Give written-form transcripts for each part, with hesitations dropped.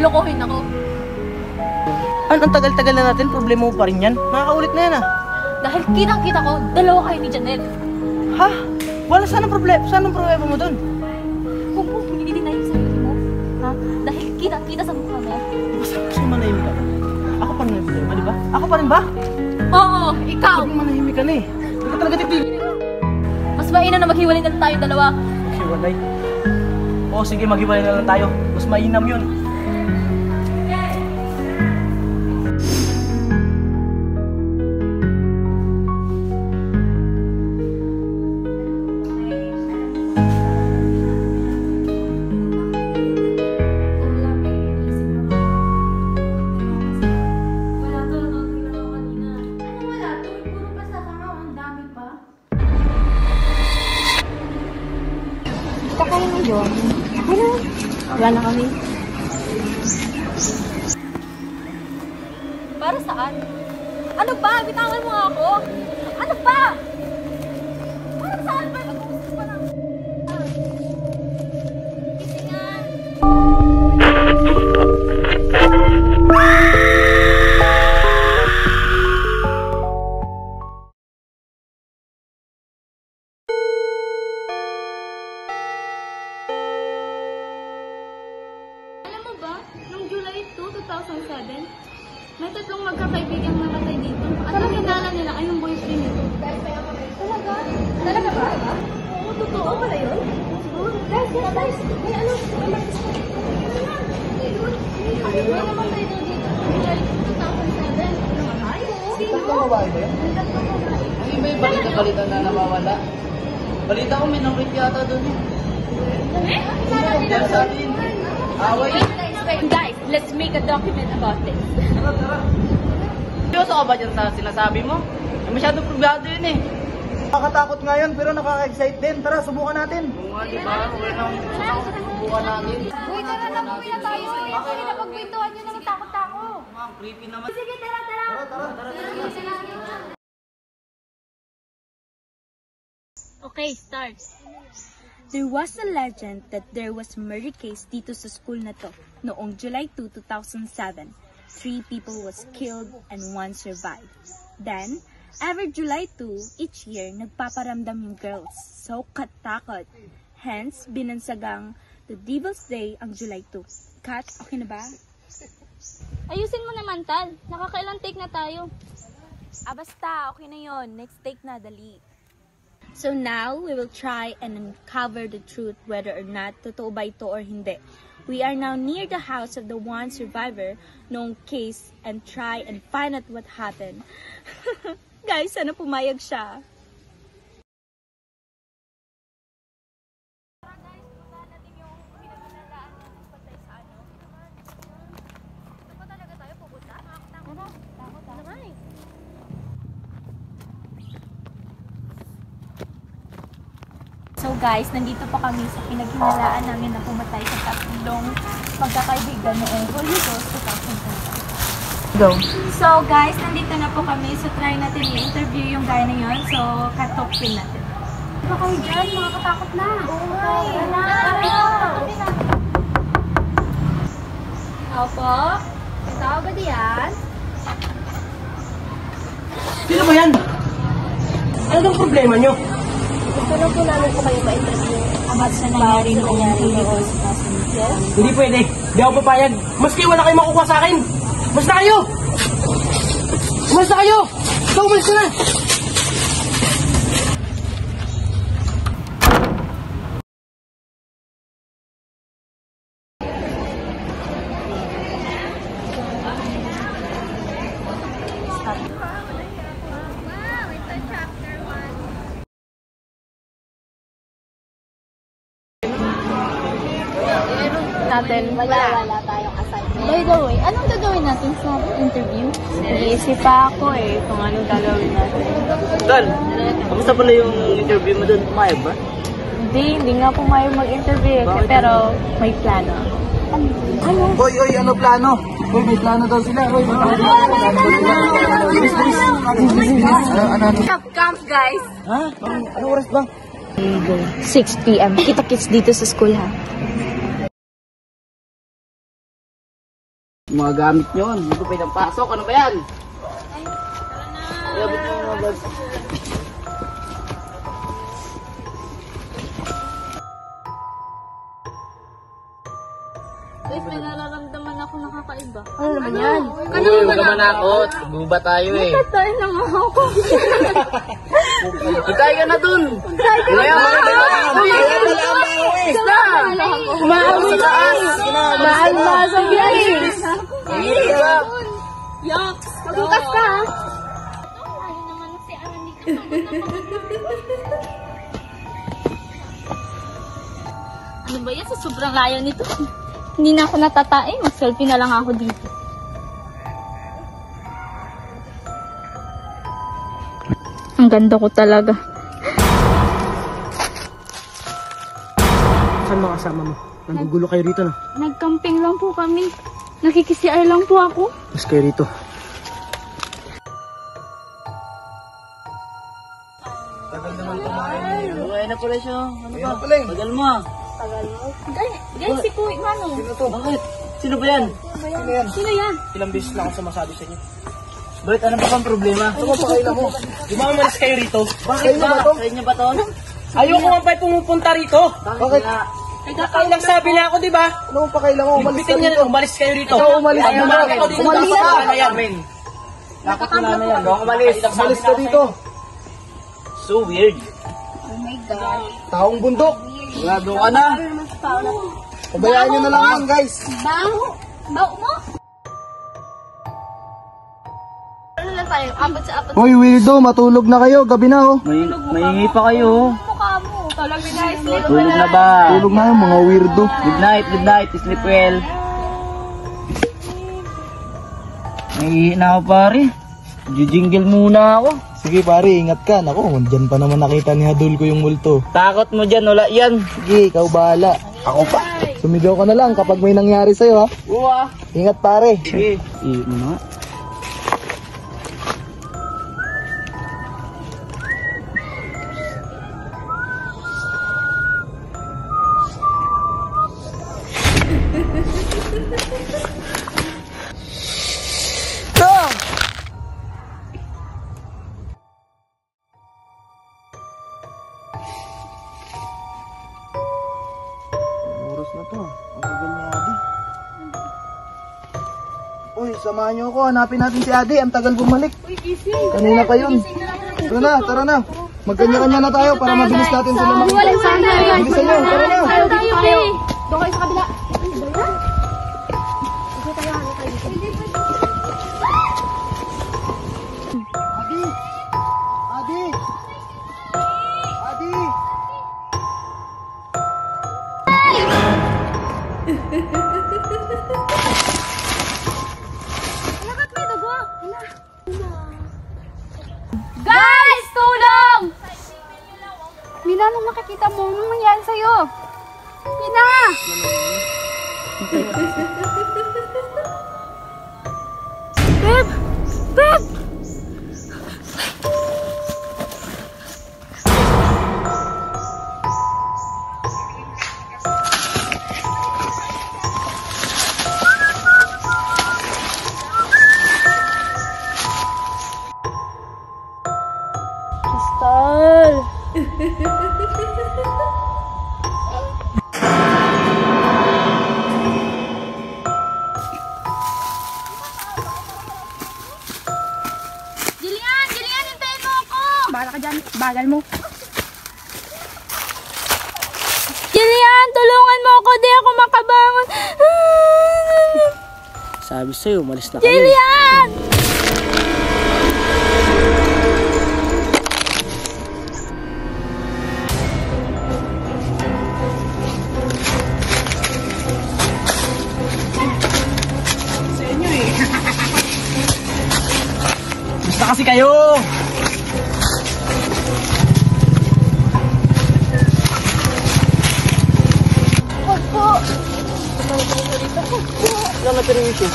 lolokohin ako. Ang tagal-tagal na natin, problema mo pa rin yan. Nakakaulit na yan ah. Dahil kitang-kita ko, dalawa kayo ni Janelle. Ha? Wala, saan ang problema mo dun? Huwag mo pinidinay yung sarili mo. Ha? Dahil kitang-kita sa mukha mo. Basta gusto manahimik ka. Ako pa rin may problema, di ba? Ako pa rin ba? Oo, ikaw! Sabi manahimik ka na eh. Hindi ka talaga titigil. Mas mainam na maghiwalay na lang tayo dalawa. Maghiwalay? Oo, sige, maghiwalay na lang tayo. Mas mainam yun. Wala na kami. Para saan? Ano ba? Bitawan mo nga ako? Ano ba? Para saan ba? Mag-uusap pa lang. Kisingan. Noong July 2, 2007, may tatlong magkakaibigang namatay dito. At ang kinala nila ay yung boyfriend nito. Talaga? Talaga ba? Oo, totoo pala yun? Guys, may ano? May namatay daw dito. July 2, 2007. Namatay? Sino? Tatlong babae ba yun? Ay, may balita na nawawala. Balita ko may nang-rate yata doon eh. Diyan sa atin. Away. Guys, let's make a document about this. Seryoso ka ba dyan sa sinasabi mo? Masyadong probado yun eh. Nakakatakot nga yun, pero nakaka-excite din. Tara, subukan natin. Oo nga, di ba? Subukan natin. Uy, tara na, buwi na tayo. Sige na, pagpintuhan nyo na takot-tako. Ang creepy naman. Sige, tara. Okay, start. There was a legend that there was a murder case dito sa school na to noong July 2, 2007. 3 people was killed and 1 survived. Then, every July 2, each year, nagpaparamdam yung girls. So katakot. Hence, binansagang The Devil's Day ang July 2. Kat, okay na ba? Ayusin mo naman, Tal. Nakakailang take na tayo. Basta, okay na yon. Next take na, dali. So now, we will try and uncover the truth whether or not totoo ba ito or hindi. We are now near the house of the one survivor noong case and try and find out what happened. Guys, sana pumayag siya. So guys, nandito pa kami sa pinaghinalaan namin na pumatay sa tatlong magkakaibigan noong Holy Ghost 2010. Go. So guys, nandito na po kami. So try natin i-interview yung guy na yun. So katokpin natin. Diba kayo dyan? Makakatakot na. Opo. Ikaw ba diyan? Sino ba yan? Ano bang problema nyo? Gusto lang po namin po kayo ma-interview about sa nangyari noong Holy Ghost 2010. Hindi pwede. Hindi ako papayag. Maski wala kayo makukuha sa akin. Basta kayo! Umalis na kayo! Ikaw, umalis ka na! Natin. Wala tayong assignment. By the way, anong gagawin natin sa interview? Nag-iisip pa ako kung anong gagawin natin. Dal, kamusta pala yung interview mo doon? Pumayag ba? Hindi nga po may mag-interview pero may plano. Hoy, ano plano? Hoy, may plano daw sila. Hoy, may plano daw sila. Camp guys! Ha? Ano oras ba? 6 p.m. Kita-kits dito sa school ha. Yung mga gamit nyo, hindi ko pinapasok. Ano ba yan? Iabot nyo yung mga bag. Guys, may nararamdaman ako nakakaiba. Ano naman yan? Ano Huwag ba ka manakot. Buba tayo eh. Tayo na nga ako. Itay ka na dun. Kaya Umaawi na eh. Mahal na sa biyahe. Yucks! Magbukas ka ha. Ay naman si Andy. Ano ba yan? Sa sobrang layo nito. Hindi na ako natatae. Mag-selfie na lang ako dito. Ang ganda ko talaga. Saan mga kasama mo? Nagugulo kayo rito, no? Nag-camping lang po kami. Nakikisiar lang po ako. Mas kayo rito. Buhay na pala siya. Ano ba? Tagal mo ah. Guys, si Kuya Mano. Bakit? Sino ba yan? Sino yan? Ilang beses na ako sumasabi sa inyo. Bakit? Ano ba bang problema? Ano ba pakailan mo? Di ba umalis kayo rito? Bakit ba? Sa inyo ba to? Ayoko nga pa pumupunta rito. Bakit nga? Nakailang sabi na ako, di ba? Ano ang pakailan mo? Umalis ka Bitin niya dito. na, umalis kayo rito. Ikaw umalis Ayaw ka na dito. ako dito. Umalis Dapat ka. na yan. Dapat ko namin yan. Huwag umalis. Umalis ka dito. So weird. Taong bundok. Grado ka na. Pabayaan nyo na lang yan, guys. Baho. Baho mo? Ano lang tayo? Apat sa apat. Hoy, weirdo. Matulog na kayo. Gabi na, oh. Mahingi pa kayo. Mukha mo. Tulog na guys. Tulog na ba? Tulog na yung mga weirdo. Good night, good night. Sleep well. Nahihi na ako pare. Jijingle muna ako. Sige, pare. Ingat ka. Naku, dyan pa naman nakita ni Hadul ko yung multo. Takot mo dyan, wala yan. Sige, ikaw bahala. Ako pa. Sumigaw ka na lang kapag may nangyari sa'yo, ha. Uwa. Ingat, pare. Sige. Iyo na. Oras na to. Ang tagal ni Adi. Uy, samahan nyo ako. Hanapin natin si Adi. Ang tagal bumalik. Kanina pa yun. Tara na, tara na. Magkanya-kanya na tayo para mabilis natin sila makita. Bilisan nyo, tara na. Tayo. Doon kayo sa kabila. Adi! Adi! Adi! Guys! Tulong! Mina, anong nakikita mo? Anong nangyari sa'yo? Mina! Beb! Beb! Crystal! Jillian! Jillian, hintayin mo ako! Bahala ka dyan. Bagal mo. Jillian, tulungan mo ako! Di ako makabangon! Sabi sa'yo, umalis na kayo. Jillian! Basta kasi kayo! Wala na permission.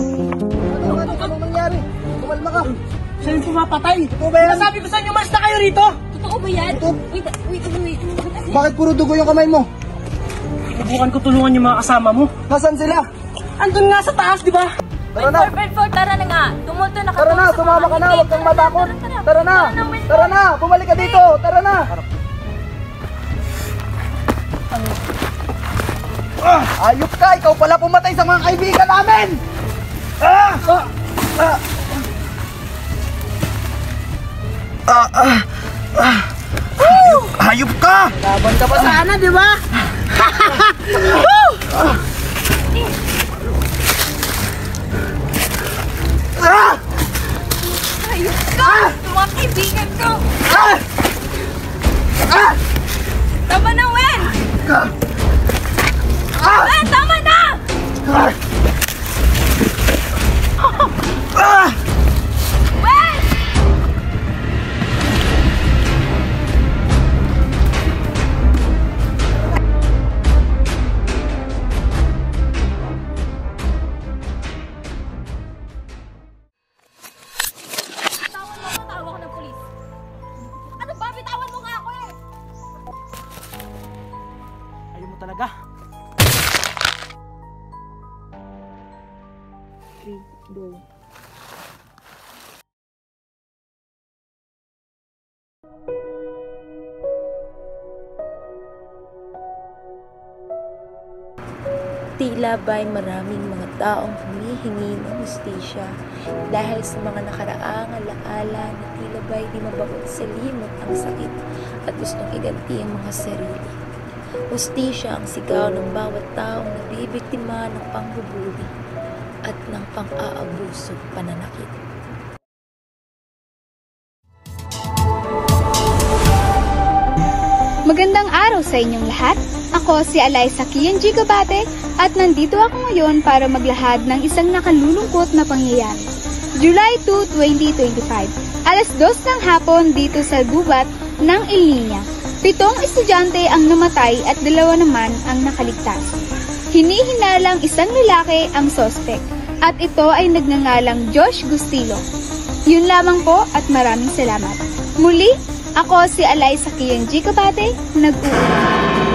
Ano nangyari? Kumalma ka. Cellphone pumapatay. Totoo ba yan? Sabi ko sa inyo, malis na kayo rito. Totoo ba yan? Ito? Wait. Bakit puro dugo yung kamay mo? Subukan ko tulungan yung mga kasama mo. Nasaan sila? Andun nga sa taas, di ba? Tara na! Bedford, tara na nga. Tumulto na Tara na! Sumama ka na! Huwag kang matakot! Tara na! Tara na! Bumalik ka dito! Tara na! Ayop ka! Ikaw pala pumatay sa mga kaibigan namin! Hayop ka! Laban ka pa sana, di ba? Ayos ka! Mga kaibigan ko! Tama na, Wen! Wen, tama na! Wen! Tawag ng pulis. Ano ba? Bitawan mo nga ako eh! Ayaw mo talaga. 3, 2. Tila ba'y maraming mga taong humihingi ng hustisya dahil sa mga nakaraang alaala na tila ba'y di mabagot sa limot ang sakit at gustong iganti ang mga sarili. Hustisya ang sigaw ng bawat taong nabibiktima ng panghubuli at ng pang-aabuso pananakit. Magandang araw sa inyong lahat. Ako si Alaysa Kian G. Gabate at nandito ako ngayon para maglahad ng isang nakalulungkot na pangyayari. July 2, 2025, alas 2 ng hapon dito sa gubat ng El Niña. 7 estudyante ang namatay at 2 naman ang nakaligtas. Hinihinalang isang lalaki ang suspect at ito ay nagngangalang Josh Gustilo. Yun lamang po at maraming salamat. Muli, ako si Alaysa Kian G. Gabate, nag-uulat.